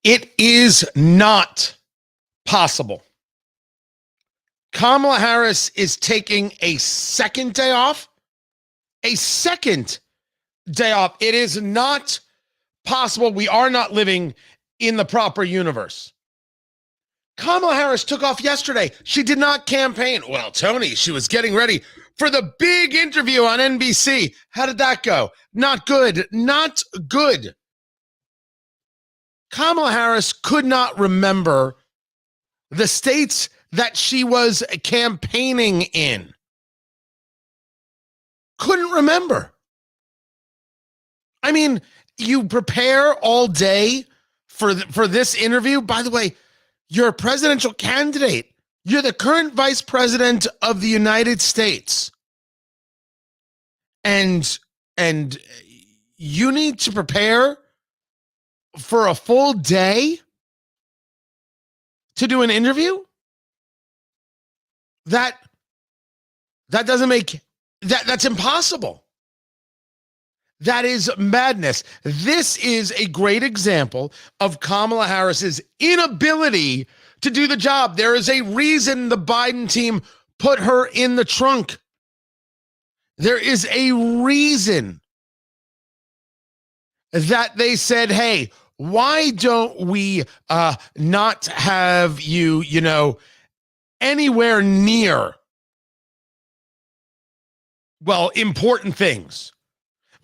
It is not possible. Kamala Harris is taking a second day off. A second day off. It is not possible. We are not living in the proper universe. Kamala Harris took off yesterday. She did not campaign. Well, Tony, she was getting ready for the big interview on NBC. How did that go? Not good. Not good. Kamala Harris could not remember the states that she was campaigning in. Couldn't remember. I mean, you prepare all day for this interview. By the way, you're a presidential candidate. You're the current vice president of the United States. And you need to prepare for a full day to do an interview? That doesn't make that's impossible. That is madness. This is a great example of Kamala Harris's inability to do the job. There is a reason the Biden team put her in the trunk. There is a reason that they said, hey, why don't we not have you, anywhere near, important things.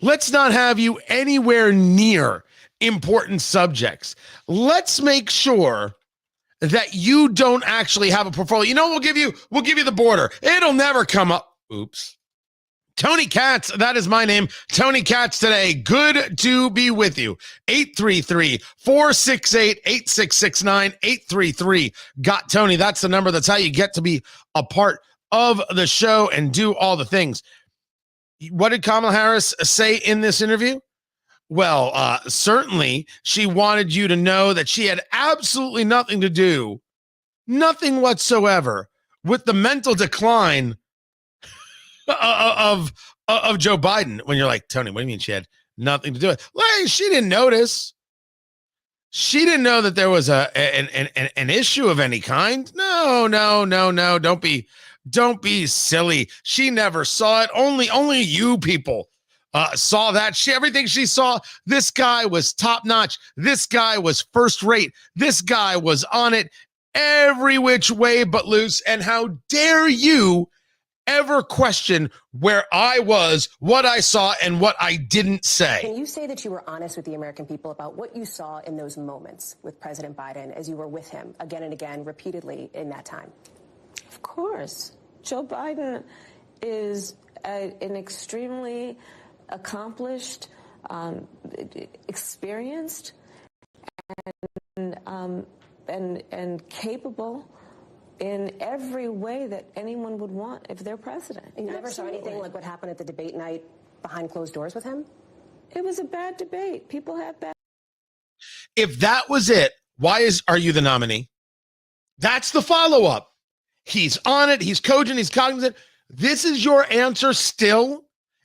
Let's not have you anywhere near important subjects. Let's make sure that you don't actually have a portfolio. We'll give you the border. It'll never come up. Oops. Tony Katz, that is my name. Tony Katz today. Good to be with you. 833-468-8669. 833 got Tony. That's the number. That's how you get to be a part of the show and do all the things. What did Kamala Harris say in this interview? Well, certainly she wanted you to know that she had absolutely nothing to do, nothing whatsoever, with the mental decline of Joe Biden. When you're like, Tony, what do you mean she had nothing to do with it? Well, she didn't notice. She didn't know that there was an issue of any kind. No. Don't be silly. She never saw it. Only you people saw that. Everything she saw, this guy was top notch. This guy was first rate. This guy was on it every which way but loose. And how dare you ever question where I was, what I saw, and what I didn't say. Can you say that you were honest with the American people about what you saw in those moments with President Biden as you were with him again and again, repeatedly in that time? Of course. Joe Biden is an extremely accomplished, experienced, and capable in every way that anyone would want if they're president. And you never saw anything like what happened at the debate night behind closed doors with him? It was a bad debate. People have bad. If that was it, why are you the nominee? That's the follow-up. He's on it. He's cogent. He's cognizant. This is your answer still?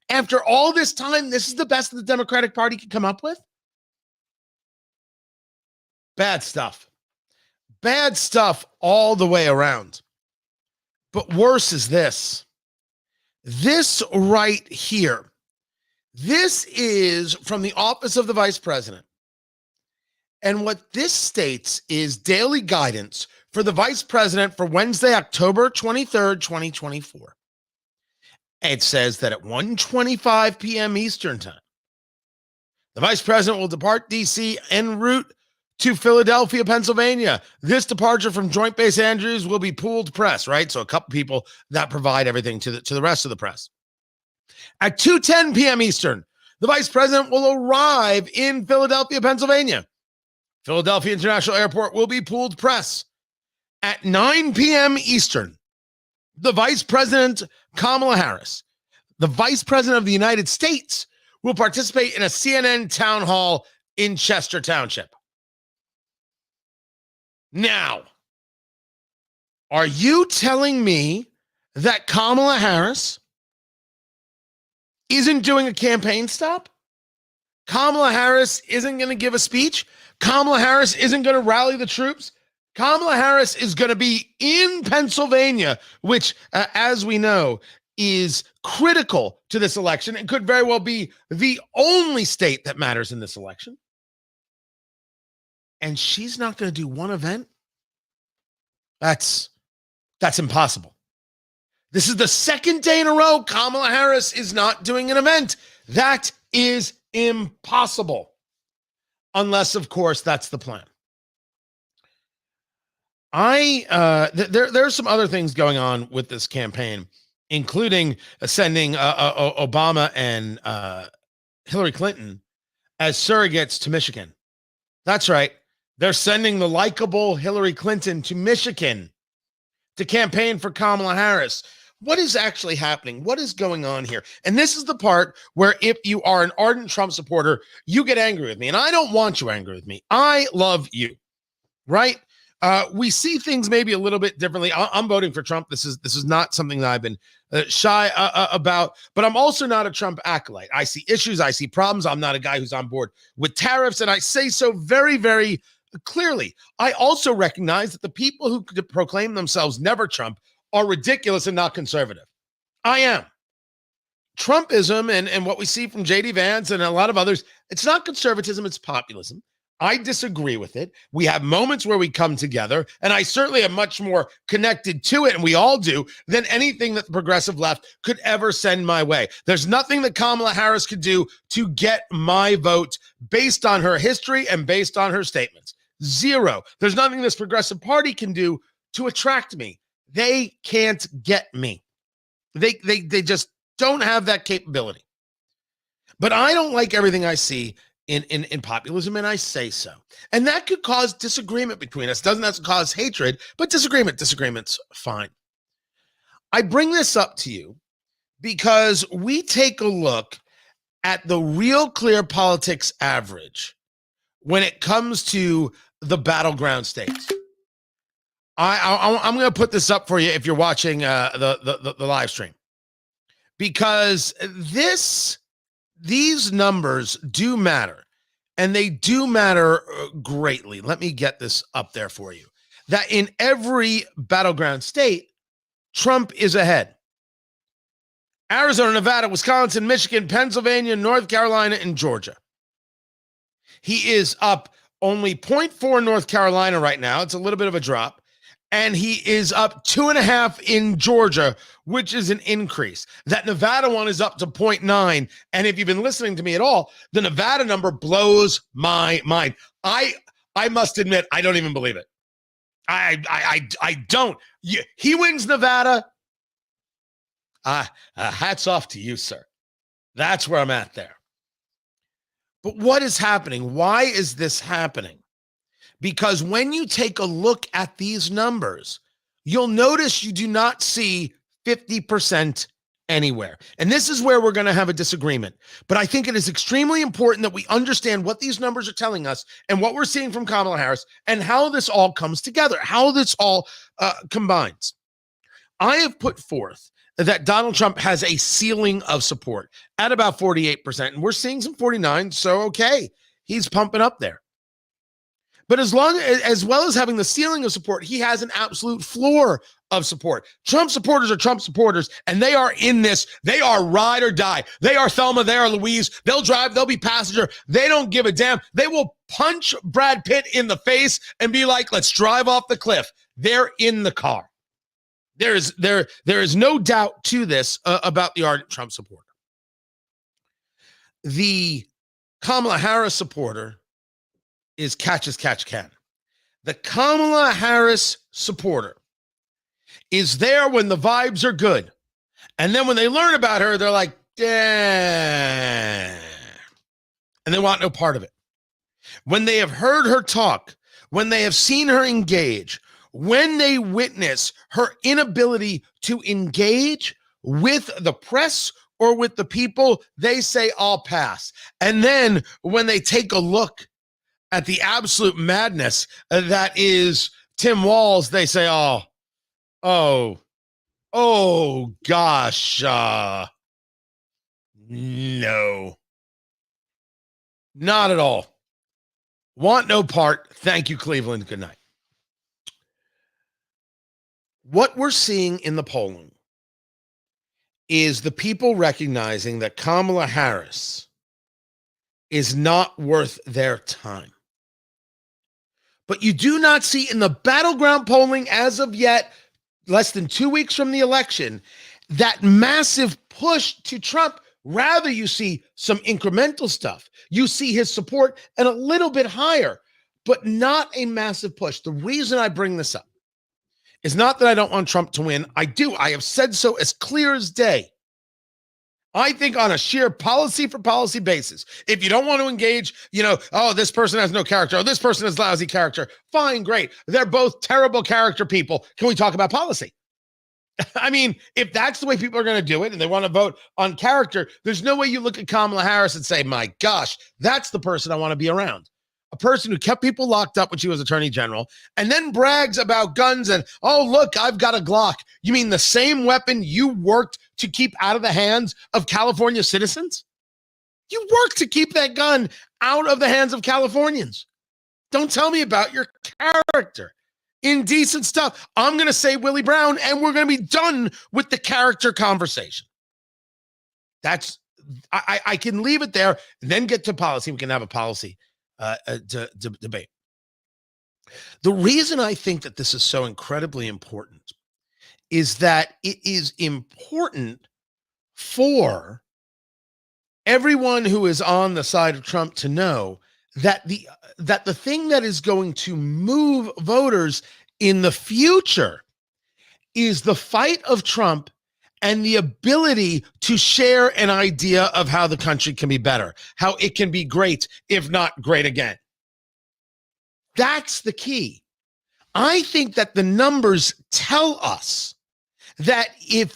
After all this time, this is the best that the Democratic Party could come up with? Bad stuff. Bad stuff all the way around. But worse is this. This right here. This is from the office of the vice president. And what this states is daily guidance for the vice president for Wednesday, October 23rd, 2024. It says that at 1:25 p.m. Eastern time, the vice president will depart D.C. en route to Philadelphia, Pennsylvania. This departure from Joint Base Andrews will be pooled press, right? So a couple people that provide everything to the rest of the press. At 2:10 p.m. Eastern, the vice president will arrive in Philadelphia, Pennsylvania. Philadelphia International Airport will be pooled press. At 9 p.m. Eastern, the vice president, Kamala Harris, the vice president of the United States, will participate in a CNN town hall in Chester Township. Now, are you telling me that Kamala Harris isn't doing a campaign stop? Kamala Harris isn't going to give a speech. Kamala Harris isn't going to rally the troops. Kamala Harris is going to be in Pennsylvania, which, as we know, is critical to this election and could very well be the only state that matters in this election. And she's not going to do one event? That's impossible. This is the second day in a row Kamala Harris is not doing an event. That is impossible. Unless, of course, that's the plan. There's some other things going on with this campaign, including sending Obama and Hillary Clinton as surrogates to Michigan. That's right. They're sending the likable Hillary Clinton to Michigan to campaign for Kamala Harris. What is actually happening? What is going on here? And this is the part where if you are an ardent Trump supporter, you get angry with me. And I don't want you angry with me. I love you, right? We see things maybe a little bit differently. I'm voting for Trump. This is not something that I've been shy about, but I'm also not a Trump acolyte. I see issues. I see problems. I'm not a guy who's on board with tariffs, and I say so very, very clearly. I also recognize that the people who proclaim themselves never Trump are ridiculous and not conservative. I am. Trumpism and what we see from J.D. Vance and a lot of others, it's not conservatism, it's populism. I disagree with it. We have moments where we come together, and I certainly am much more connected to it, and we all do, than anything that the progressive left could ever send my way. There's nothing that Kamala Harris could do to get my vote based on her history and based on her statements. Zero. There's nothing this progressive party can do to attract me. They can't get me. They just don't have that capability. But I don't like everything I see in populism, and I say so. And that could cause disagreement between us. Doesn't that cause hatred? But disagreement's fine. I bring this up to you because we take a look at the Real Clear Politics average when it comes to the battleground states. I'm going to put this up for you if you're watching the live stream, because these numbers do matter, and they do matter greatly. Let me get this up there for you. That in every battleground state, Trump is ahead. Arizona, Nevada, Wisconsin, Michigan, Pennsylvania, North Carolina, and Georgia. He is up only 0.4 in North Carolina right now. It's a little bit of a drop. And he is up 2.5 in Georgia, which is an increase. That Nevada one is up to 0.9. And if you've been listening to me at all, the Nevada number blows my mind. I must admit, I don't even believe it. I don't. He wins Nevada. Hats off to you, sir. That's where I'm at there. But what is happening? Why is this happening? Because when you take a look at these numbers, you'll notice you do not see 50% anywhere. And this is where we're going to have a disagreement. But I think it is extremely important that we understand what these numbers are telling us and what we're seeing from Kamala Harris and how this all comes together, how this all combines. I have put forth that Donald Trump has a ceiling of support at about 48%. And we're seeing some 49. So, okay, he's pumping up there. But as well as having the ceiling of support, he has an absolute floor of support. Trump supporters are Trump supporters, and they are in this. They are ride or die. They are Thelma. They are Louise. They'll drive. They'll be passenger. They don't give a damn. They will punch Brad Pitt in the face and be like, let's drive off the cliff. They're in the car. There is no doubt to this about the ardent Trump supporter. The Kamala Harris supporter is catch as catch can. The Kamala Harris supporter is there when the vibes are good. And then when they learn about her, they're like, damn. And they want no part of it. When they have heard her talk, when they have seen her engage, when they witness her inability to engage with the press or with the people, they say, I'll pass. And then when they take a look at the absolute madness that is Tim Walz, they say, oh gosh, no. Not at all. Want no part. Thank you, Cleveland. Good night. What we're seeing in the polling is the people recognizing that Kamala Harris is not worth their time. But you do not see in the battleground polling as of yet, less than 2 weeks from the election, that massive push to Trump. Rather, you see some incremental stuff. You see his support and a little bit higher, but not a massive push. The reason I bring this up is not that I don't want Trump to win. I do. I have said so as clear as day. I think on a sheer policy for policy basis, if you don't want to engage, oh, this person has no character, oh, this person has lousy character, fine, great. They're both terrible character people. Can we talk about policy? I mean, if that's the way people are going to do it and they want to vote on character, there's no way you look at Kamala Harris and say, my gosh, that's the person I want to be around. A person who kept people locked up when she was attorney general and then brags about guns and, oh, look, I've got a Glock. You mean the same weapon you worked to keep out of the hands of California citizens? You worked to keep that gun out of the hands of Californians. Don't tell me about your character. Indecent stuff. I'm going to say Willie Brown, and we're going to be done with the character conversation. I can leave it there and then get to policy. We can have a policy debate. The reason I think that this is so incredibly important is that it is important for everyone who is on the side of Trump to know that the thing that is going to move voters in the future is the fight of Trump and the ability to share an idea of how the country can be better, how it can be great, if not great again. That's the key. I think that the numbers tell us that if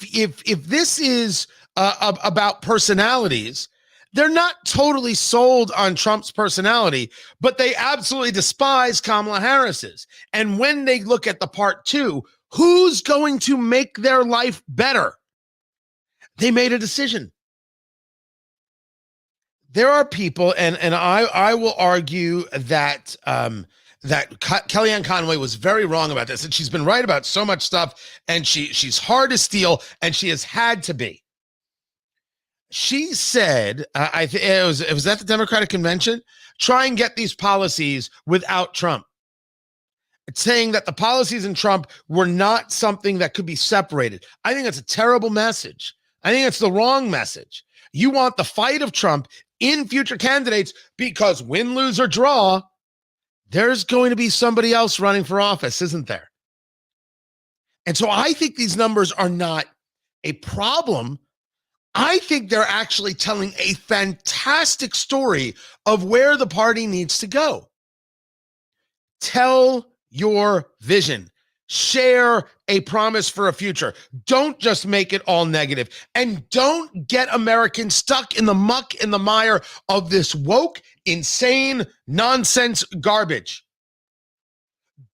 this is about personalities, they're not totally sold on Trump's personality, but they absolutely despise Kamala Harris's. And when they look at the part two, who's going to make their life better? They made a decision. There are people, and I will argue that that Kellyanne Conway was very wrong about this, and she's been right about so much stuff, and she's hard to steal, and she has had to be. She said, it was at the Democratic convention, try and get these policies without Trump. It's saying that the policies in Trump were not something that could be separated. I think that's a terrible message. I think it's the wrong message. You want the fight of Trump in future candidates because win, lose, or draw, there's going to be somebody else running for office, isn't there? And so I think these numbers are not a problem. I think they're actually telling a fantastic story of where the party needs to go. Tell your vision. Share a promise for a future. Don't just make it all negative. And don't get Americans stuck in the muck, in the mire of this woke, insane, nonsense garbage.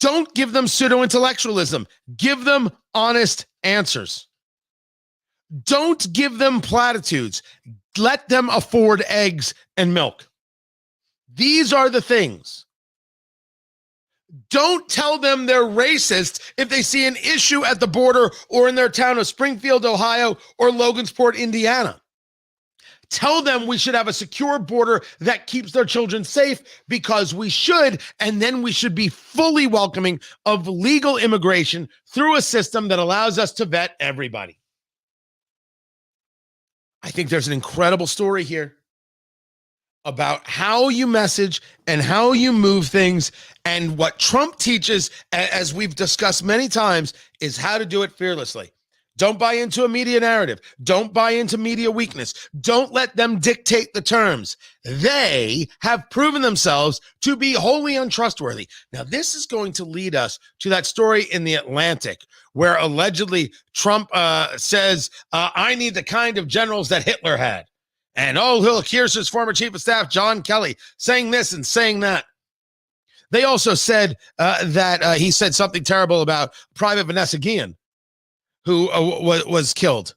Don't give them pseudo-intellectualism. Give them honest answers. Don't give them platitudes. Let them afford eggs and milk. These are the things. Don't tell them they're racist if they see an issue at the border or in their town of Springfield, Ohio, or Logansport, Indiana. Tell them we should have a secure border that keeps their children safe because we should, and then we should be fully welcoming of legal immigration through a system that allows us to vet everybody. I think there's an incredible story here about how you message and how you move things. And what Trump teaches, as we've discussed many times, is how to do it fearlessly. Don't buy into a media narrative. Don't buy into media weakness. Don't let them dictate the terms. They have proven themselves to be wholly untrustworthy. Now, this is going to lead us to that story in The Atlantic, where allegedly Trump says, I need the kind of generals that Hitler had. And, oh, look, here's his former chief of staff, John Kelly, saying this and saying that. They also said that he said something terrible about Private Vanessa Guillen, who was killed.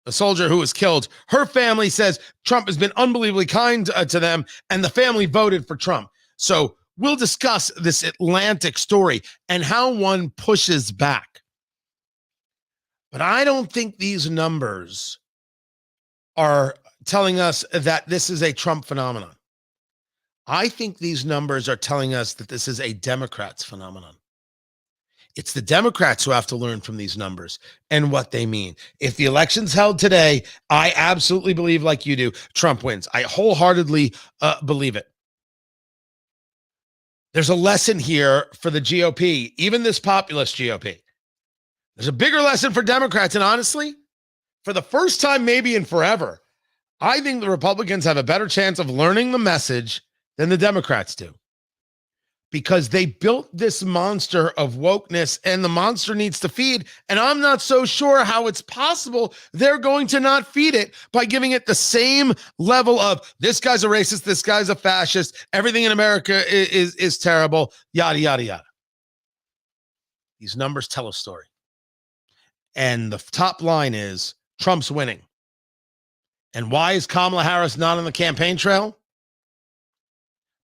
a soldier who was killed. Her family says Trump has been unbelievably kind to them, and the family voted for Trump. So we'll discuss this Atlantic story and how one pushes back. But I don't think these numbers are telling us that this is a Trump phenomenon. I think these numbers are telling us that this is a Democrats phenomenon. It's the Democrats who have to learn from these numbers and what they mean. If the election's held today, I absolutely believe, like you do, Trump wins. I wholeheartedly believe it. There's a lesson here for the GOP, even this populist GOP. There's a bigger lesson for Democrats. And honestly, for the first time maybe in forever, I think the Republicans have a better chance of learning the message than the Democrats do. Because they built this monster of wokeness and the monster needs to feed. And I'm not so sure how it's possible they're going to not feed it by giving it the same level of this guy's a racist, this guy's a fascist, everything in America is terrible, yada, yada, yada. These numbers tell a story. And the top line is Trump's winning. And why is Kamala Harris not on the campaign trail?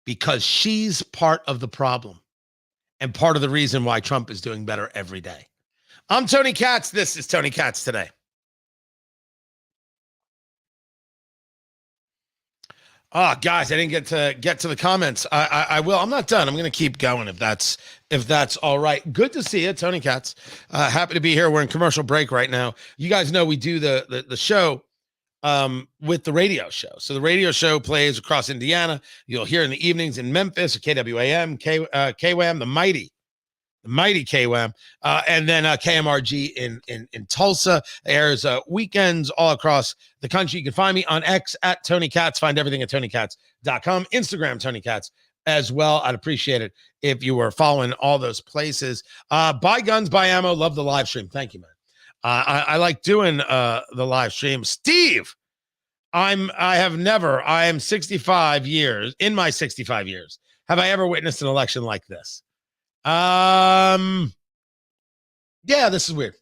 Because she's part of the problem and part of the reason why Trump is doing better every day. I'm Tony Katz. This is Tony Katz Today. Oh, guys, I didn't get to the comments. I will. I'm not done. I'm going to keep going if that's all right. Good to see you, Tony Katz. Happy to be here. We're in commercial break right now. You guys know we do the show with the radio show. So the radio show plays across Indiana. You'll hear in the evenings in Memphis, KWAM, KWAM, the mighty KWAM, and then KMRG in Tulsa. Airs weekends all across the country. You can find me on X at Tony Katz. Find everything at TonyKatz.com. Instagram, Tony Katz as well. I'd appreciate it if you were following all those places. Buy guns, buy ammo. Love the live stream. Thank you, man. I like doing the live stream. Steve, I am 65 years. In my 65 years, have I ever witnessed an election like this? Yeah, this is weird.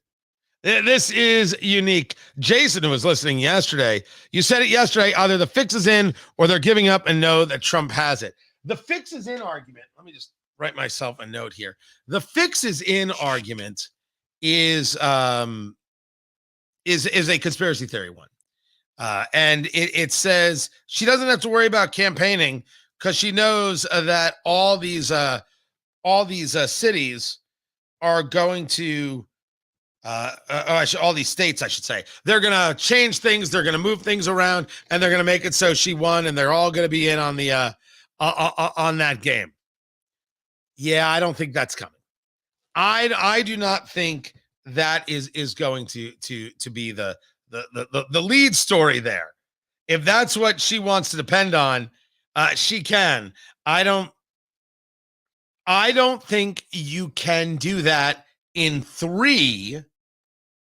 This is unique. Jason, who was listening yesterday, you said it yesterday, either the fix is in or they're giving up and know that Trump has it. The fix is in argument. Let me just write myself a note here. The fix is in argument is a conspiracy theory one. And it says she doesn't have to worry about campaigning because she knows that all these cities are going to, all these states, I should say, they're going to change things. They're going to move things around and they're going to make it so she won and they're all going to be in on the, on that game. Yeah, I don't think that's coming. I do not think that is going to be the lead story there. If that's what she wants to depend on, she can. I don't think you can do that in 3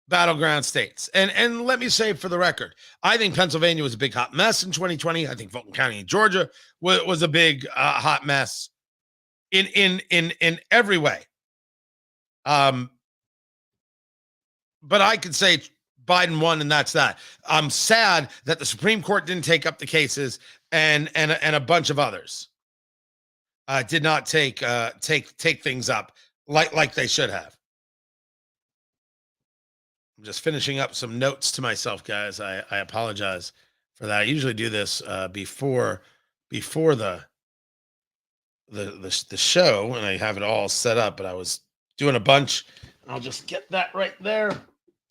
battleground states. And let me say for the record, I think Pennsylvania was a big hot mess in 2020. I think Fulton County in Georgia was a big hot mess in every way. But I could say Biden won, and that's that. I'm sad that the Supreme Court didn't take up the cases, and a bunch of others did not take things up like they should have. I'm just finishing up some notes to myself, guys. I apologize for that. I usually do this before the show, and I have it all set up, but I was doing a bunch. I'll just get that right there,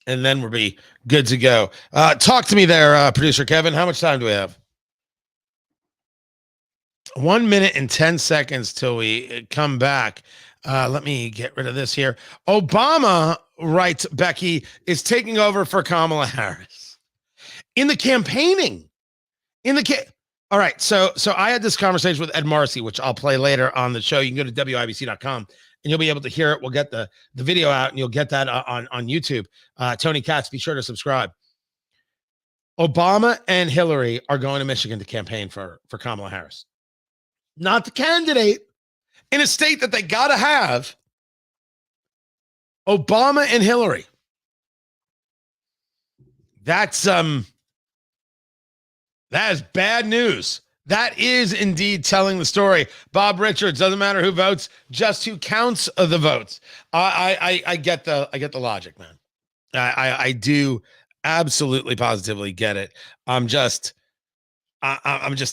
and then we'll be good to go. Talk to me there, producer Kevin. How much time do we have? 1 minute and 10 seconds till we come back. Let me get rid of this here. Obama, writes Becky, is taking over for Kamala Harris in the campaigning. All right, so I had this conversation with Ed Marcy, which I'll play later on the show. You can go to WIBC.com and you'll be able to hear it. We'll get the video out and you'll get that on YouTube. Tony Katz, be sure to subscribe. Obama and Hillary are going to Michigan to campaign for Kamala Harris. Not the candidate in a state that they got to have. Obama and Hillary. that is bad news. That is indeed telling the story. Bob Richards, doesn't matter who votes, just who counts the votes. I get the logic, man. I do absolutely positively get it. I'm just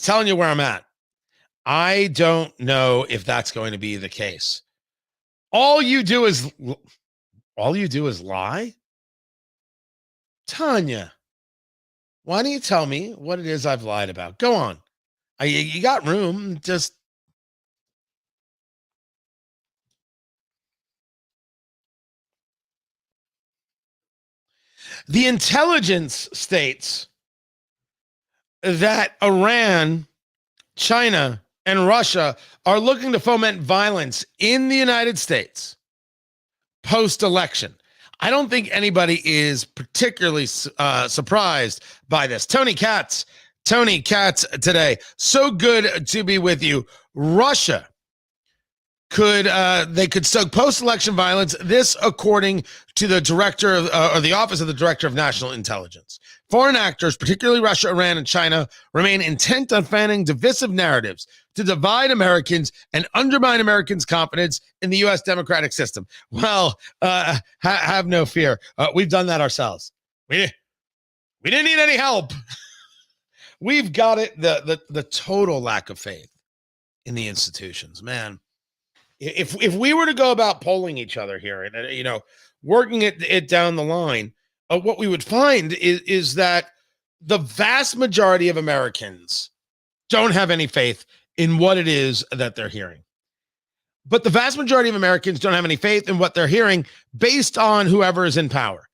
telling you where I'm at. I don't know if that's going to be the case. All you do is lie? Tanya, why don't you tell me what it is I've lied about? Go on. You got room. Just the intelligence states that Iran, China, and Russia are looking to foment violence in the United States post-election. I don't think anybody is particularly surprised by this. Tony Katz today. So good to be with you. Russia could stoke post-election violence. This, according to the director or the office of the director of national intelligence. Foreign actors, particularly Russia, Iran, and China, remain intent on fanning divisive narratives to divide Americans and undermine Americans' confidence in the U.S. democratic system. Well, have no fear. We've done that ourselves. We didn't need any help. We've got it. The total lack of faith in the institutions, man. If we were to go about polling each other here and working it down the line, what we would find is that the vast majority of Americans don't have any faith in what it is that they're hearing. But the vast majority of Americans don't have any faith in what they're hearing based on whoever is in power.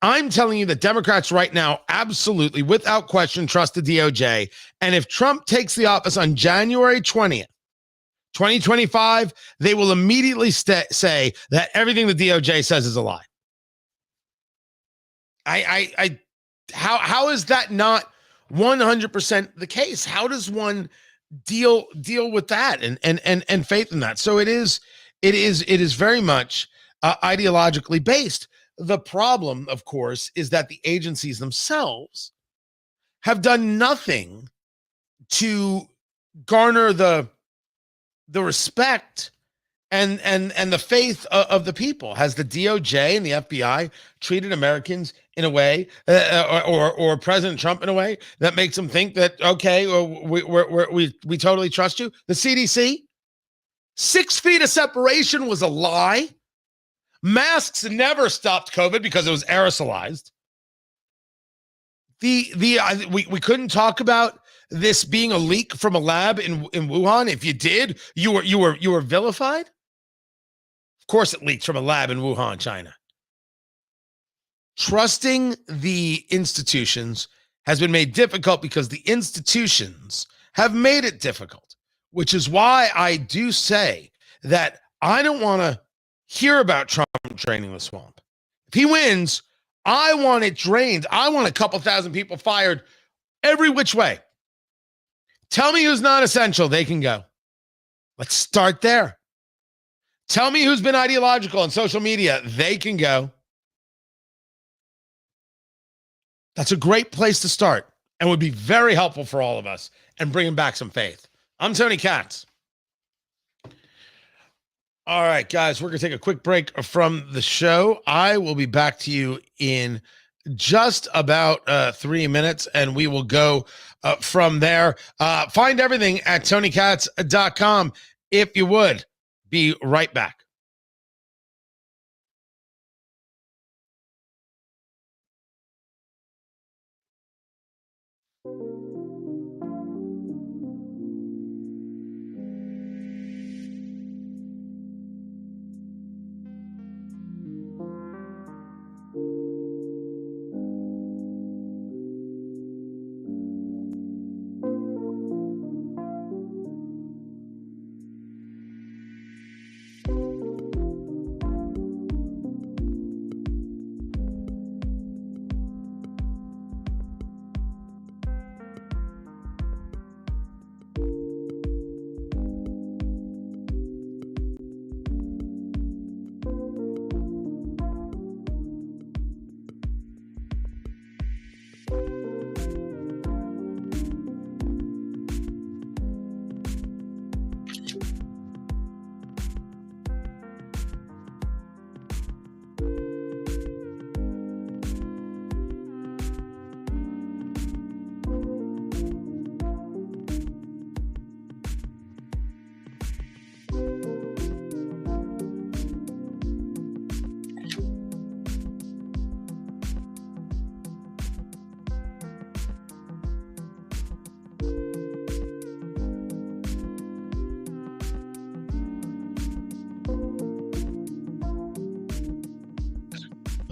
I'm telling you that Democrats right now absolutely, without question, trust the DOJ. And if Trump takes the office on January 20th, 2025, they will immediately say that everything the DOJ says is a lie. How is that not 100% the case? How does one deal with that and faith in that? So it is very much ideologically based. The problem, of course, is that the agencies themselves have done nothing to garner the respect and the faith of the people. Has the DOJ and the FBI treated Americans in a way, or President Trump in a way that makes them think that, okay, we totally trust you? The CDC, 6 feet of separation was a lie. Masks never stopped COVID because it was aerosolized. We couldn't talk about this being a leak from a lab in Wuhan. If you did, you were vilified. Of course, it leaked from a lab in Wuhan, China. Trusting the institutions has been made difficult because the institutions have made it difficult, which is why I do say that I don't want to hear about Trump draining the swamp. If he wins, I want it drained. I want a couple thousand people fired every which way. Tell me who's not essential. They can go. Let's start there. Tell me who's been ideological on social media. They can go. That's a great place to start and would be very helpful for all of us and bringing back some faith. I'm Tony Katz. All right, guys, we're going to take a quick break from the show. I will be back to you in just about 3 minutes, and we will go from there. Find everything at TonyKatz.com if you would. Be right back.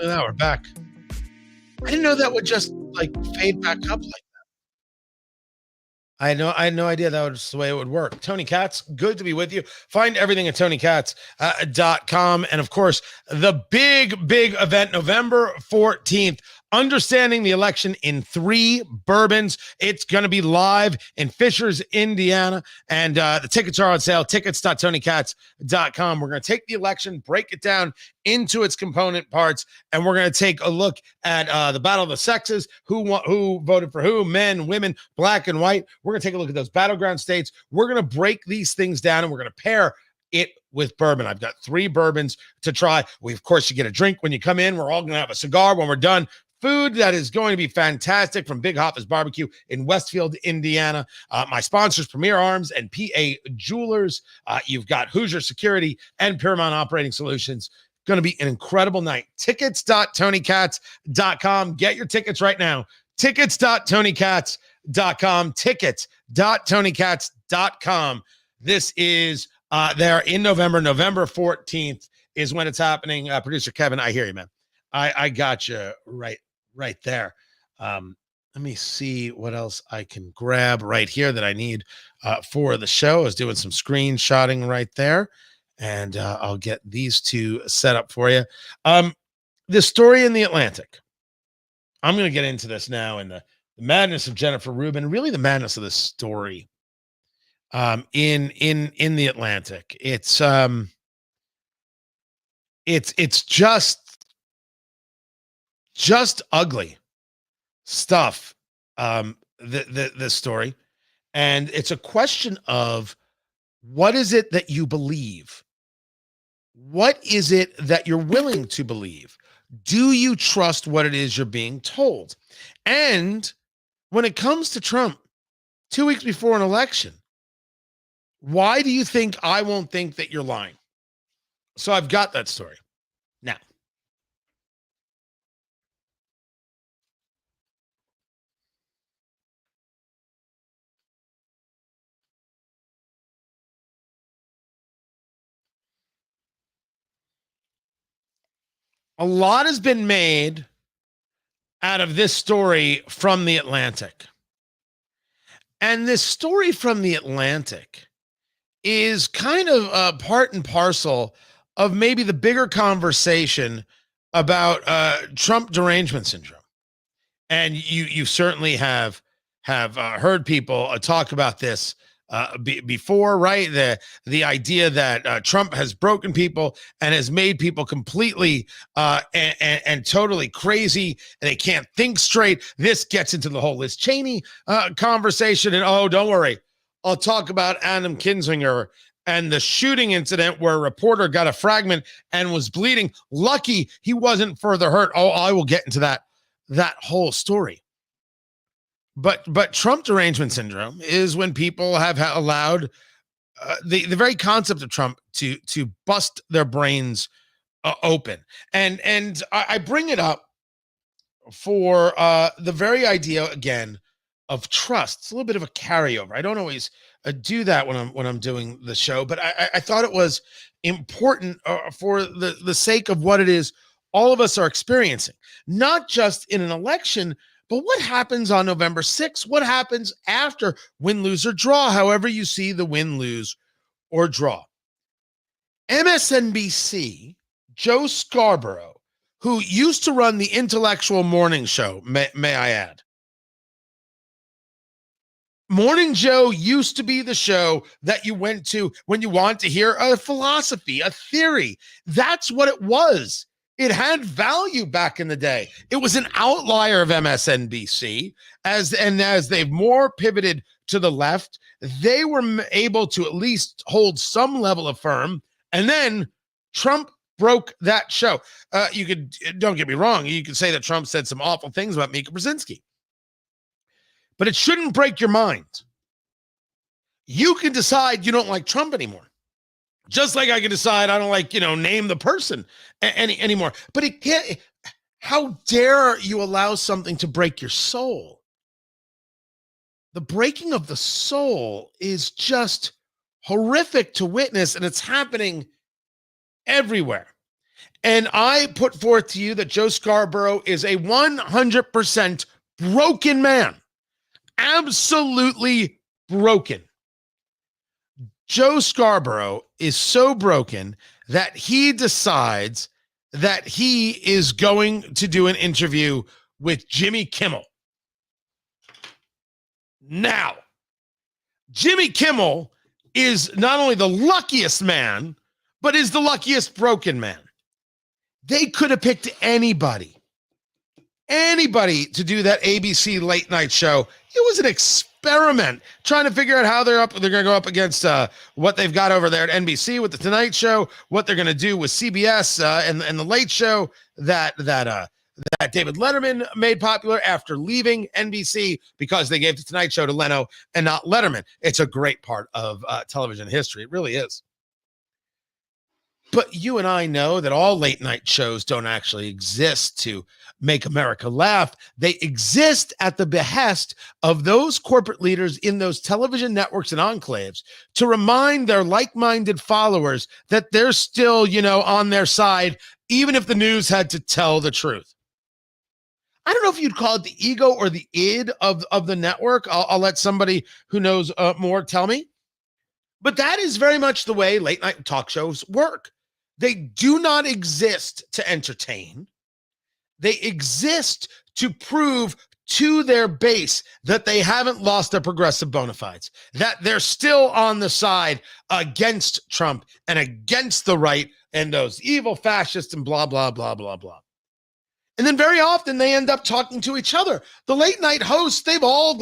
Look at that, we're back. I didn't know that would just like fade back up like I had no idea that was the way it would work. Tony Katz, good to be with you. Find everything at TonyKatz.com. And of course, the big event, November 14th, understanding the election in 3 bourbons. It's going to be live in Fishers, Indiana. And the tickets are on sale, tickets.TonyKatz.com. We're going to take the election, break it down into its component parts, and we're going to take a look at the battle of the sexes, who voted for who, men, women, black and white. We're going to take a look at those battleground states. We're going to break these things down, and we're going to pair it with bourbon. I've got 3 bourbons to try. Of course, you get a drink when you come in. We're all going to have a cigar when we're done. Food that is going to be fantastic from Big Hoffa's Barbecue in Westfield, Indiana. My sponsors, Premier Arms and PA Jewelers. You've got Hoosier Security and Paramount Operating Solutions. Going to be an incredible night. Tickets.TonyKatz.com. Get your tickets right now. Tickets.TonyKatz.com. Tickets.TonyKatz.com. This is there in November. November 14th is when it's happening. Producer Kevin, I hear you, man. I got you right there. Let me see what else I can grab right here that I need for the show. I was doing some screenshotting right there. And I'll get these 2 set up for you. The story in the Atlantic. I'm going to get into this now and the madness of Jennifer Rubin, really the madness of this story in the Atlantic. It's just ugly stuff. This story, and it's a question of what is it that you believe? What is it that you're willing to believe? Do you trust what it is you're being told? And when it comes to Trump, 2 weeks before an election, why do you think I won't think that you're lying? So I've got that story. Now, a lot has been made out of this story from the Atlantic. And this story from the Atlantic is kind of part and parcel of maybe the bigger conversation about Trump derangement syndrome. And you certainly have heard people talk about this before, right? The idea that Trump has broken people and has made people completely and totally crazy, and they can't think straight. This gets into the whole Liz Cheney conversation. And oh, don't worry, I'll talk about Adam Kinzinger and the shooting incident where a reporter got a fragment and was bleeding. Lucky he wasn't further hurt. Oh, I will get into that whole story. But Trump derangement syndrome is when people have allowed the very concept of Trump to bust their brains open. And I bring it up for the very idea, again, of trust. It's a little bit of a carryover. I don't always do that when I'm doing the show, but I thought it was important for the sake of what it is all of us are experiencing, not just in an election, but what happens on November 6th? What happens after win, lose, or draw, however you see the win, lose, or draw? MSNBC, Joe Scarborough, who used to run the intellectual morning show, may I add. Morning Joe used to be the show that you went to when you want to hear a philosophy, a theory. That's what it was. It had value back in the day. It was an outlier of MSNBC. As they've more pivoted to the left, they were able to at least hold some level of firm. And then Trump broke that show. Don't get me wrong, you could say that Trump said some awful things about Mika Brzezinski. But it shouldn't break your mind. You can decide you don't like Trump anymore. Just like I can decide I don't like, name the person anymore. But it can't. How dare you allow something to break your soul? The breaking of the soul is just horrific to witness, and it's happening everywhere. And I put forth to you that Joe Scarborough is a 100% broken man. Absolutely broken. Joe Scarborough is so broken that he decides that he is going to do an interview with Jimmy Kimmel. Now, Jimmy Kimmel is not only the luckiest man, but is the luckiest broken man. They could have picked anybody to do that ABC late night show. It was an experiment trying to figure out how they're going to go up against what they've got over there at NBC with the Tonight Show, what they're going to do with CBS and the Late Show that David Letterman made popular after leaving NBC because they gave the Tonight Show to Leno and not Letterman. It's a great part of television history. It really is. But you and I know that all late night shows don't actually exist to make America laugh. They exist at the behest of those corporate leaders in those television networks and enclaves to remind their like-minded followers that they're still, on their side, even if the news had to tell the truth. I don't know if you'd call it the ego or the id of the network. I'll let somebody who knows more tell me. But that is very much the way late night talk shows work. They do not exist to entertain. They exist to prove to their base that they haven't lost their progressive bona fides, that they're still on the side against Trump and against the right and those evil fascists and blah, blah, blah, blah, blah. And then very often they end up talking to each other. The late night hosts, they've all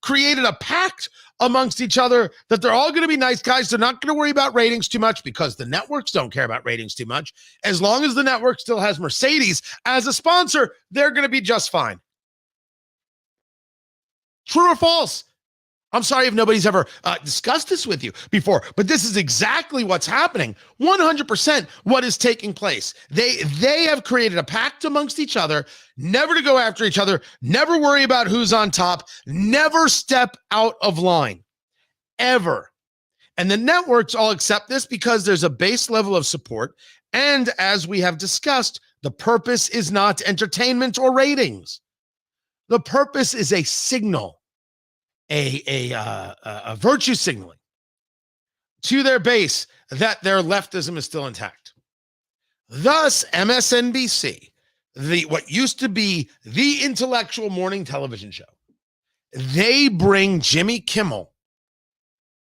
created a pact amongst each other that they're all going to be nice guys. They're not going to worry about ratings too much because the networks don't care about ratings too much. As long as the network still has Mercedes as a sponsor, they're going to be just fine. True or false? I'm sorry if nobody's ever discussed this with you before, but this is exactly what's happening. 100% what is taking place. They have created a pact amongst each other, never to go after each other, never worry about who's on top, never step out of line, ever. And the networks all accept this because there's a base level of support. And as we have discussed, the purpose is not entertainment or ratings. The purpose is a signal. A virtue signaling to their base that their leftism is still intact. Thus, MSNBC, what used to be the intellectual morning television show, they bring Jimmy Kimmel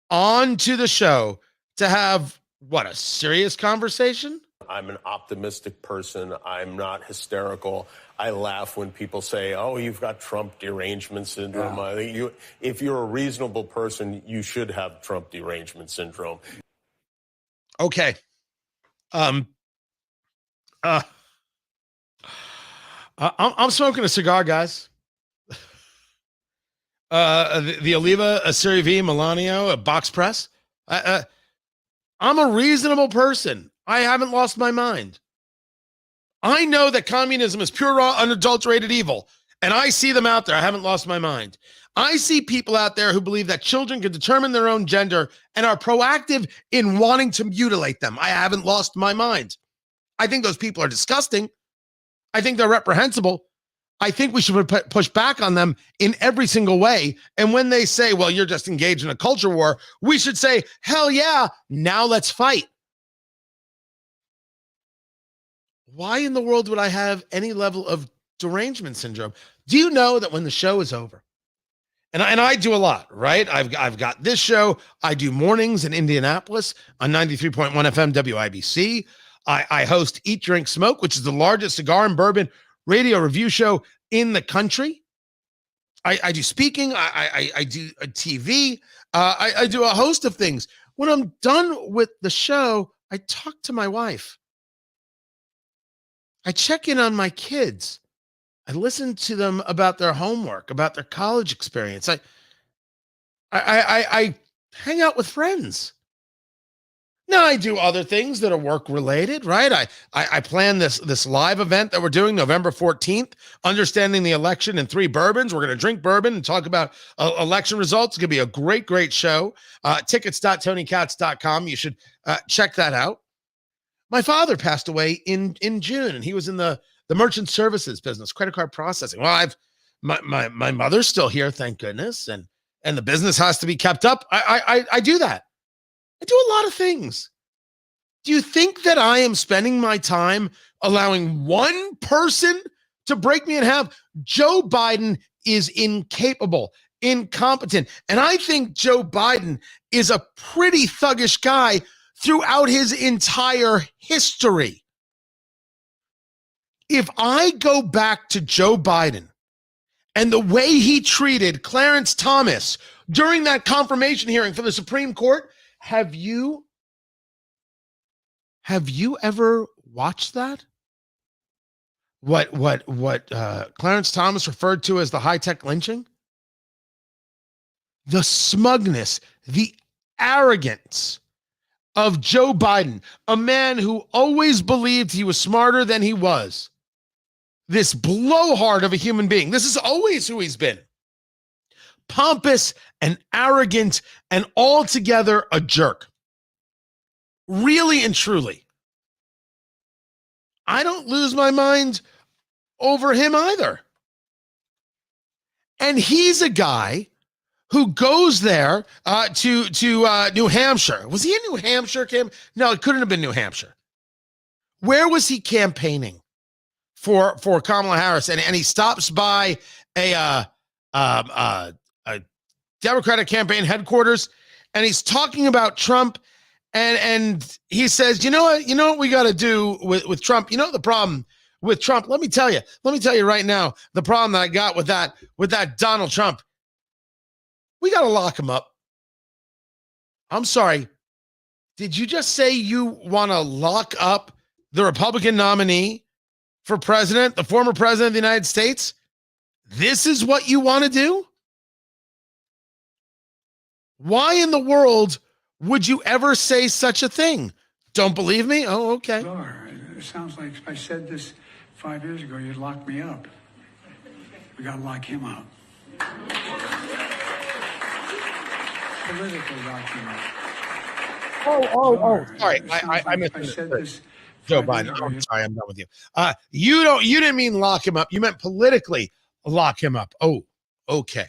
onto the show to have, a serious conversation? I'm an optimistic person. I'm not hysterical. I laugh when people say, oh, you've got Trump derangement syndrome. Yeah. I think if you're a reasonable person, you should have Trump derangement syndrome. Okay. I'm smoking a cigar, guys. The Oliva, a Serie V, Melanio, a box press. I'm a reasonable person. I haven't lost my mind. I know that communism is pure, raw, unadulterated evil, and I see them out there. I haven't lost my mind. I see people out there who believe that children can determine their own gender and are proactive in wanting to mutilate them. I haven't lost my mind. I think those people are disgusting. I think they're reprehensible. I think we should push back on them in every single way. And when they say, well, you're just engaged in a culture war, we should say, hell yeah, now let's fight. Why in the world would I have any level of derangement syndrome? Do you know that when the show is over, and I do a lot, right? I've got this show. I do mornings in Indianapolis on 93.1 FM WIBC. I host Eat, Drink, Smoke, which is the largest cigar and bourbon radio review show in the country. I do speaking. I do a TV. I do a host of things. When I'm done with the show, I talk to my wife. I check in on my kids. I listen to them about their homework, about their college experience. I hang out with friends. Now I do other things that are work related, right? I plan this live event that we're doing November 14th, understanding the election in 3 bourbons. We're going to drink bourbon and talk about election results. It's going to be a great show. Tickets.tonykatz.com. You should check that out. My father passed away in June, and he was in the merchant services business, credit card processing. Well, my mother's still here, thank goodness, and the business has to be kept up. I do that. I do a lot of things. Do you think that I am spending my time allowing one person to break me in half? Joe Biden is incapable, incompetent. And I think Joe Biden is a pretty thuggish guy throughout his entire history. If I go back to Joe Biden and the way he treated Clarence Thomas during that confirmation hearing for the Supreme Court, have you ever watched that? What Clarence Thomas referred to as the high-tech lynching? The smugness, the arrogance of Joe Biden, a man who always believed he was smarter than he was. This blowhard of a human being. This is always who he's been. Pompous and arrogant and altogether a jerk. Really and truly. I don't lose my mind over him either. And he's a guy who goes there to New Hampshire. Was he in New Hampshire, Kim? No, it couldn't have been New Hampshire. Where was he campaigning for Kamala Harris? And he stops by a Democratic campaign headquarters, and he's talking about Trump, and he says, you know what we got to do with Trump. You know the problem with Trump. Let me tell you right now, the problem that I got with that Donald Trump. We got to lock him up. I'm sorry. Did you just say you want to lock up the Republican nominee for president, the former president of the United States? This is what you want to do? Why in the world would you ever say such a thing? Don't believe me? Oh, okay. It sounds like if I said this 5 years ago, you'd lock me up. We got to lock him up. Politically lock him up. Oh. Sorry, I misunderstood. Joe Biden. I'm sorry, I'm done with you. You didn't mean lock him up. You meant politically lock him up. Oh, okay.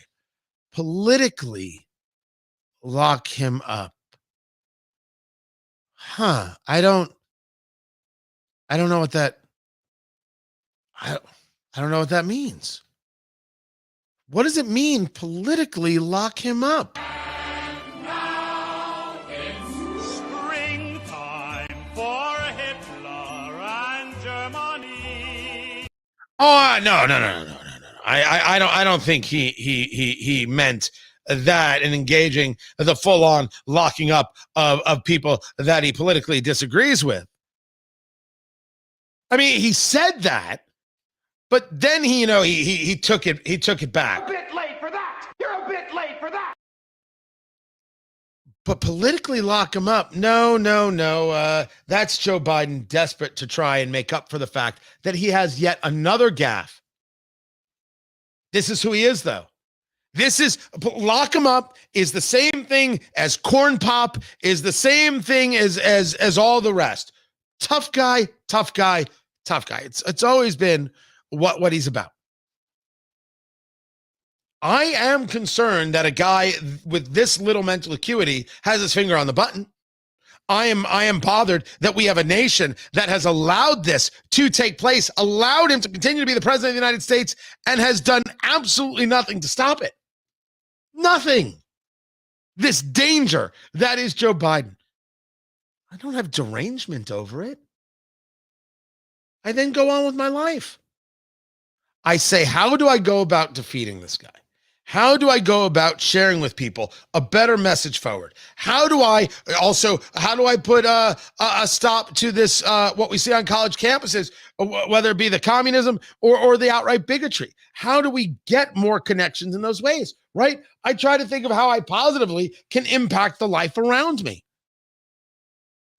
Politically lock him up. Huh. I don't know what that I don't know what that means. What does it mean politically lock him up? Now it's springtime for Hitler and Germany. Oh no. I don't think he meant that in engaging the full-on locking up of people that he politically disagrees with. I mean, he said that, but then he took it back. A bit late for that. You're a bit late for that. But politically lock him up? No. That's Joe Biden desperate to try and make up for the fact that he has yet another gaffe. This is who he is, though. Lock him up is the same thing as corn pop, is the same thing as all the rest. Tough guy. It's always been what he's about. I am concerned that a guy with this little mental acuity has his finger on the button. I am bothered that we have a nation that has allowed this to take place, allowed him to continue to be the president of the United States, and has done absolutely nothing to stop it. Nothing. This danger that is Joe Biden. I don't have derangement over it. I then go on with my life. I say, how do I go about defeating this guy? How do I go about sharing with people a better message forward? How do I put a stop to this, what we see on college campuses, whether it be the communism or the outright bigotry? How do we get more connections in those ways, right? I try to think of how I positively can impact the life around me.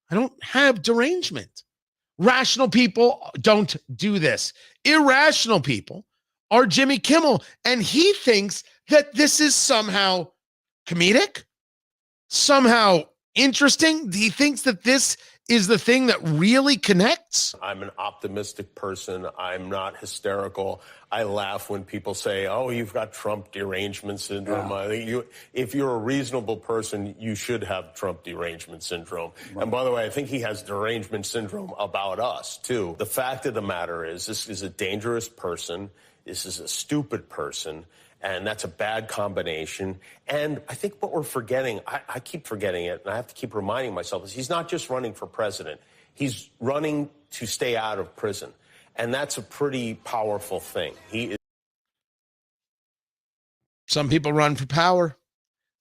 I don't have derangement. Rational people don't do this. Irrational people are Jimmy Kimmel, and he thinks that this is somehow comedic, somehow interesting? He thinks that this is the thing that really connects. I'm an optimistic person. I'm not hysterical. I laugh when people say, oh, you've got Trump derangement syndrome. Yeah. If you're a reasonable person, you should have Trump derangement syndrome. Right. And by the way, I think he has derangement syndrome about us, too. The fact of the matter is, this is a dangerous person. This is a stupid person. And that's a bad combination. And I think what we're forgetting, I keep forgetting it, and I have to keep reminding myself, is he's not just running for president. He's running to stay out of prison. And that's a pretty powerful thing. Some people run for power.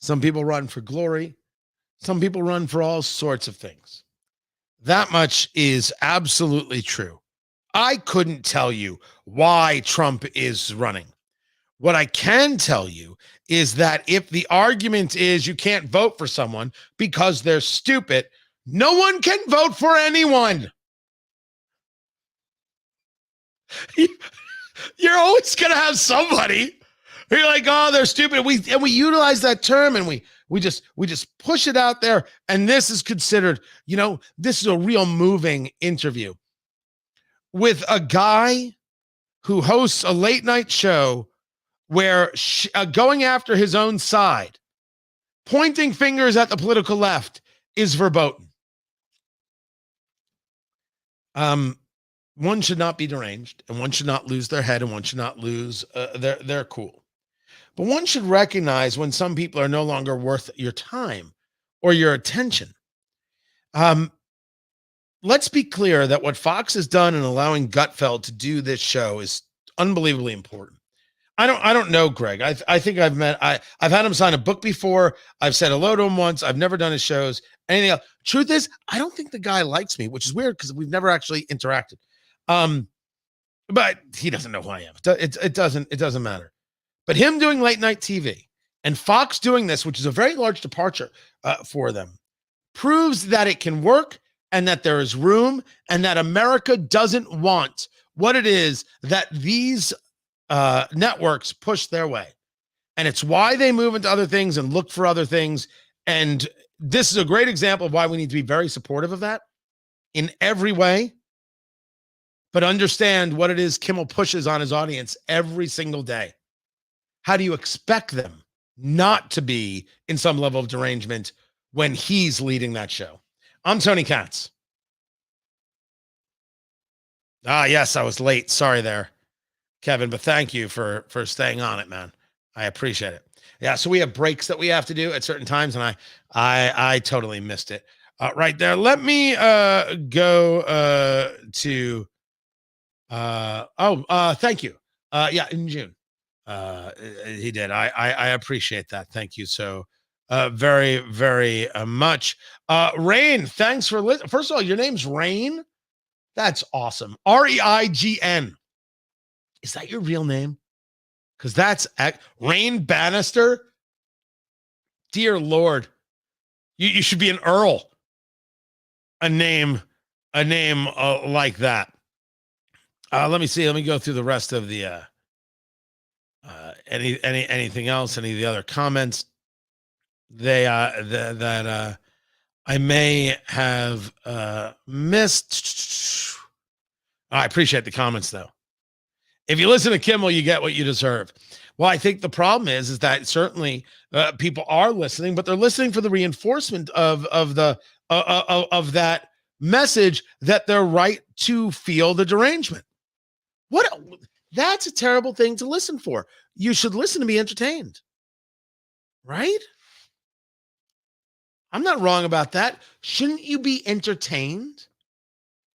Some people run for glory. Some people run for all sorts of things. That much is absolutely true. I couldn't tell you why Trump is running. What I can tell you is that if the argument is you can't vote for someone because they're stupid, no one can vote for anyone. You're always going to have somebody. You're like, oh, they're stupid. We utilize that term and we just push it out there. And this is considered, this is a real moving interview with a guy who hosts a late night show where going after his own side, pointing fingers at the political left is verboten. One should not be deranged, and one should not lose their head, and one should not lose their cool. But one should recognize when some people are no longer worth your time or your attention. Let's be clear that what Fox has done in allowing Gutfeld to do this show is unbelievably important. I don't know Greg. I think I've had him sign a book before. I've said hello to him once. I've never done his shows. Anything else. Truth is, I don't think the guy likes me, which is weird because we've never actually interacted. But he doesn't know who I am. It doesn't matter. But him doing late night TV and Fox doing this, which is a very large departure for them, proves that it can work and that there is room and that America doesn't want what it is that these networks push their way. And it's why they move into other things and look for other things. And this is a great example of why we need to be very supportive of that in every way. But understand what it is Kimmel pushes on his audience every single day. How do you expect them not to be in some level of derangement when he's leading that show? I'm Tony Katz. Yes, I was late. Sorry there, Kevin, but thank you for staying on it, man. I appreciate it. Yeah, so we have breaks that we have to do at certain times, and I totally missed it right there. Let me go to thank you. In June. He did. I appreciate that. Thank you so very, very much. Rain, thanks for listening. First of all, your name's Rain. That's awesome. Reign. Is that your real name? Because that's Rain Bannister. Dear Lord, you should be an Earl. A name like that. Let me see. Let me go through the rest of the anything else. Any of the other comments that I may have missed. I appreciate the comments though. If you listen to Kimmel, you get what you deserve. Well, I think the problem is that certainly people are listening, but they're listening for the reinforcement of that message that they're right to feel the derangement. That's a terrible thing to listen for. You should listen to be entertained, right? I'm not wrong about that. Shouldn't you be entertained?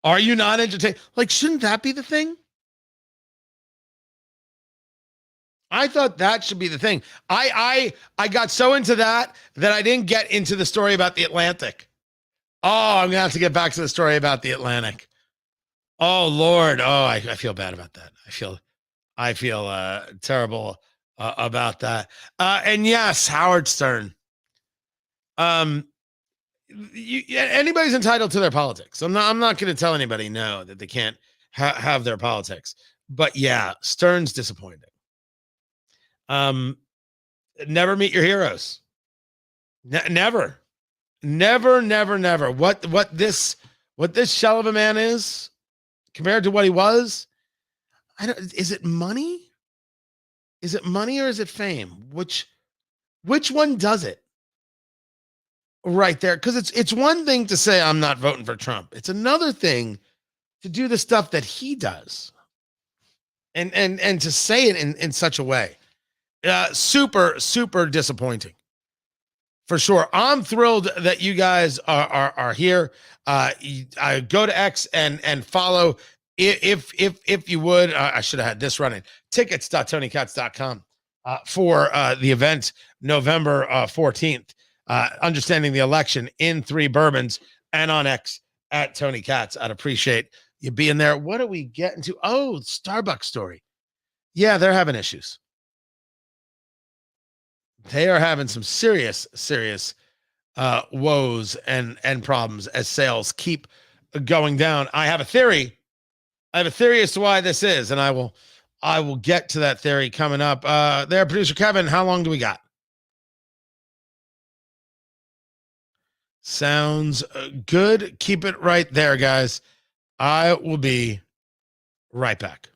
Are you not entertained? Like, shouldn't that be the thing? I thought that should be the thing. I got so into that I didn't get into the story about the Atlantic. Oh, I'm going to have to get back to the story about the Atlantic. Oh, Lord. Oh, I feel bad about that. I feel terrible about that. And yes, Howard Stern. Anybody's entitled to their politics. I'm not going to tell anybody no that they can't have their politics. But yeah, Stern's disappointing. Never meet your heroes. Never. Never, never, never. What this shell of a man is compared to what he was. Is it money? Is it money or is it fame? Which one does it? Right there. Because it's one thing to say I'm not voting for Trump. It's another thing to do the stuff that he does. And to say it in such a way. Super, super disappointing. For sure. I'm thrilled that you guys are here. I go to X and follow if you would. I should have had this running. Tickets.tonykatz.com for the event November 14th. Understanding the election in 3 bourbons, and on X at Tony Katz. I'd appreciate you being there. What are we getting to? Oh, Starbucks story. Yeah, they're having issues. They are having some serious woes and problems as sales keep going down. I have a theory. As to why this is, and I will get to that theory coming up. There, producer Kevin, how long do we got? Sounds good. Keep it right there, guys. I will be right back.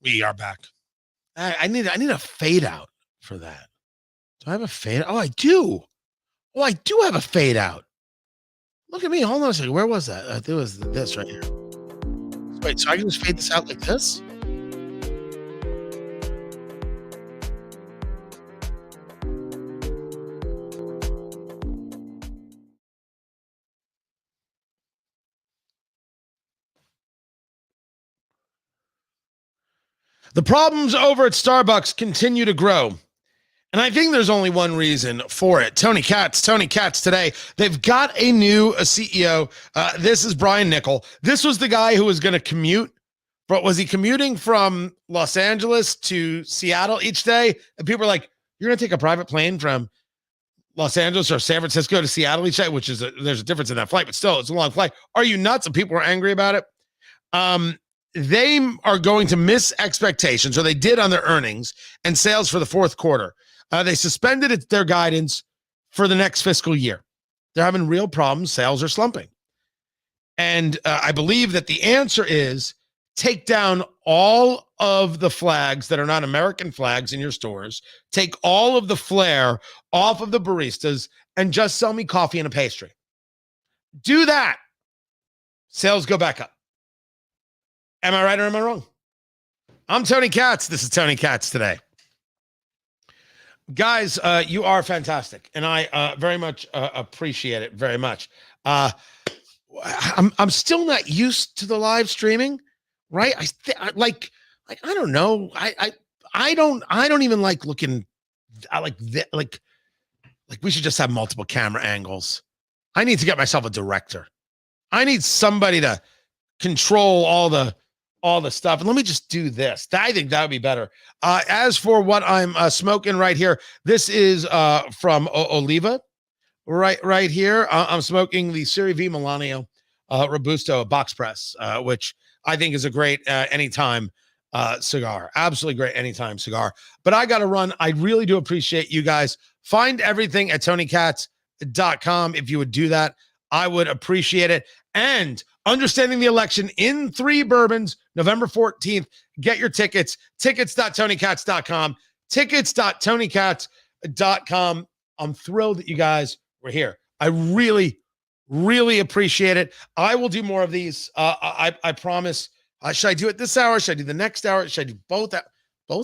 We are back. I need a fade out for that. Do I have a fade? Oh, I do. Oh, I do have a fade out. Look at me. Hold on a second. Where was that? It was this right here. Wait, so I can just fade this out like this? The problems over at Starbucks continue to grow. And I think there's only one reason for it. Tony Katz today. They've got a new CEO. This is Brian Nickel. This was the guy who was going to commute. But was he commuting from Los Angeles to Seattle each day? And people are like, you're going to take a private plane from Los Angeles or San Francisco to Seattle each day, which is there's a difference in that flight, but still, it's a long flight. Are you nuts? And people were angry about it. They are going to miss expectations, or they did on their earnings and sales for the fourth quarter. They suspended their guidance for the next fiscal year. They're having real problems. Sales are slumping. And I believe that the answer is take down all of the flags that are not American flags in your stores. Take all of the flair off of the baristas and just sell me coffee and a pastry. Do that. Sales go back up. Am I right or am I wrong? I'm Tony Katz. This is Tony Katz today. Guys, you are fantastic, and I very much appreciate it very much. I'm still not used to the live streaming, right? I don't know. I don't even like looking. I like we should just have multiple camera angles. I need to get myself a director. I need somebody to control all the stuff. And let me just do this. I think that would be better. As for what I'm smoking right here, this is from Oliva. Right here. I'm smoking the Serie V Milano Robusto box press, which I think is a great anytime cigar. Absolutely great anytime cigar. But I got to run. I really do appreciate you guys. Find everything at TonyKatz.com. If you would do that, I would appreciate it. and Understanding the Election in 3 Bourbons, November 14th. Get your tickets, tickets.tonykatz.com, tickets.tonykatz.com. I'm thrilled that you guys were here. I really, really appreciate it. I will do more of these. I promise. Should I do it this hour? Should I do the next hour? Should I do both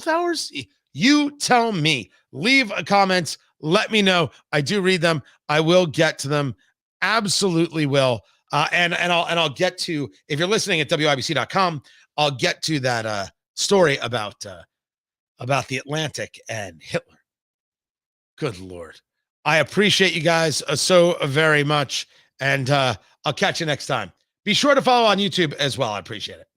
hours? You tell me. Leave a comments. Let me know. I do read them. I will get to them. Absolutely will. And I'll get to, if you're listening at WIBC.com, I'll get to that story about the Atlantic and Hitler. Good Lord. I appreciate you guys so very much. And I'll catch you next time. Be sure to follow on YouTube as well. I appreciate it.